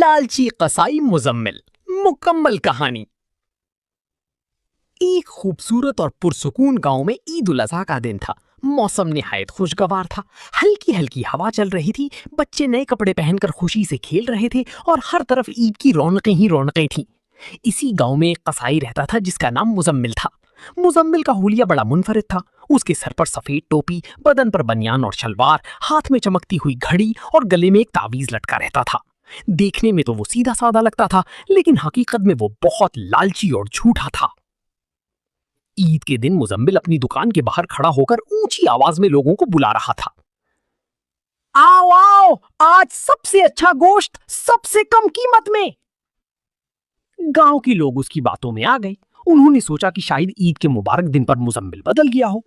لالچی قصائی مزمل مکمل کہانی۔ ایک خوبصورت اور پرسکون گاؤں میں عید الاضحیٰ کا دن تھا۔ موسم نہایت خوشگوار تھا، ہلکی ہلکی ہوا چل رہی تھی، بچے نئے کپڑے پہن کر خوشی سے کھیل رہے تھے اور ہر طرف عید کی رونقیں ہی رونقیں تھیں۔ اسی گاؤں میں ایک قصائی رہتا تھا جس کا نام مزمل تھا۔ مزمل کا حلیہ بڑا منفرد تھا۔ اس کے سر پر سفید ٹوپی، بدن پر بنیان اور شلوار، ہاتھ میں چمکتی ہوئی گھڑی اور گلے میں ایک تعویذ لٹکا رہتا تھا۔ دیکھنے میں تو وہ سیدھا سادہ لگتا تھا، لیکن حقیقت میں وہ بہت لالچی اور جھوٹا تھا۔ عید کے دن مزمل اپنی دکان کے باہر کھڑا ہو کر اونچی آواز میں لوگوں کو بلا رہا تھا۔ آؤ آؤ، آج سب سے اچھا گوشت سب سے کم قیمت میں۔ گاؤں کے لوگ اس کی باتوں میں آ گئے۔ انہوں نے سوچا کہ شاید عید کے مبارک دن پر مزمل بدل گیا ہو۔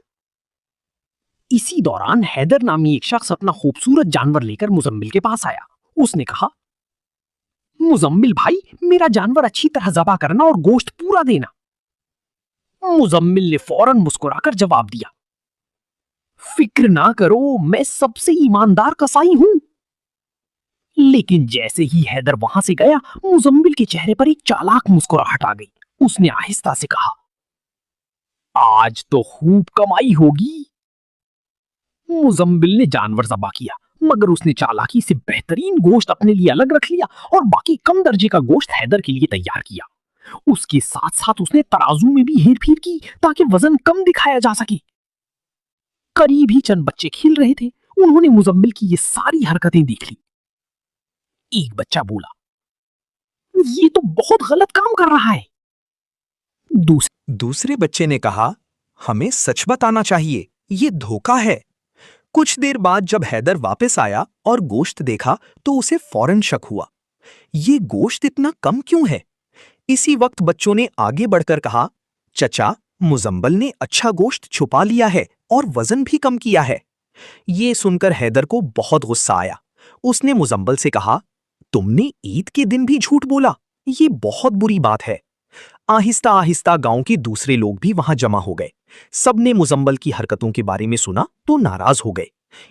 اسی دوران حیدر نامی ایک شخص اپنا خوبصورت جانور لے کر مزمل کے پاس آیا۔ اس نے کہا، مزمل بھائی، میرا جانور اچھی طرح ذبح کرنا اور گوشت پورا دینا۔ مزمل نے فوراً مسکرا کر جواب دیا، فکر نہ کرو، میں سب سے ایماندار قصائی ہوں۔ لیکن جیسے ہی حیدر وہاں سے گیا، مزمل کے چہرے پر ایک چالاک مسکراہٹ آ گئی۔ اس نے آہستہ سے کہا، آج تو خوب کمائی ہوگی۔ مزمل نے جانور ذبح کیا، مگر اس نے چالاکی سے بہترین گوشت اپنے لیے الگ رکھ لیا اور باقی کم درجے کا گوشت حیدر کے لیے تیار کیا۔ اس کے ساتھ ساتھ اس نے ترازو میں بھی ہیر پھیر کی تاکہ وزن کم دکھایا جا سکے۔ قریب ہی چند بچے کھیل رہے تھے، انہوں نے مزمل کی یہ ساری حرکتیں دیکھ لی۔ ایک بچہ بولا، یہ تو بہت غلط کام کر رہا ہے۔ دوسرے بچے نے کہا، ہمیں سچ بتانا چاہیے، یہ دھوکہ ہے۔ کچھ دیر بعد جب حیدر واپس آیا اور گوشت دیکھا تو اسے فوراً شک ہوا، یہ گوشت اتنا کم کیوں ہے؟ اسی وقت بچوں نے آگے بڑھ کر کہا، چچا، مزمل نے اچھا گوشت چھپا لیا ہے اور وزن بھی کم کیا ہے۔ یہ سن کر حیدر کو بہت غصہ آیا۔ اس نے مزمل سے کہا، تم نے عید کے دن بھی جھوٹ بولا، یہ بہت بری بات ہے۔ آہستہ آہستہ گاؤں کے دوسرے لوگ بھی وہاں جمع ہو گئے۔ سب نے مزمل کی حرکتوں کے بارے میں سنا تو ناراض ہو گئے۔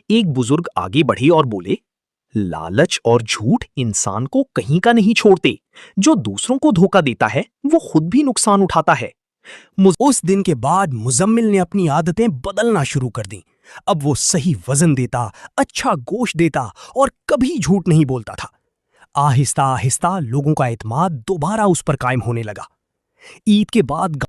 ایک بزرگ آگے بڑھے اور بولے، لالچ اور جھوٹ انسان کو کہیں کا نہیں چھوڑتے۔ جو دوسروں کو دھوکہ دیتا ہے وہ خود بھی نقصان اٹھاتا ہے۔ اس دن کے بعد مزمل نے اپنی عادتیں بدلنا شروع کر دیں۔ اب وہ صحیح وزن دیتا، اچھا گوشت دیتا اور کبھی جھوٹ نہیں بولتا تھا۔ آہستہ آہستہ لوگوں کا اعتماد دوبارہ اس پر قائم ہونے لگا۔ عید کے بعد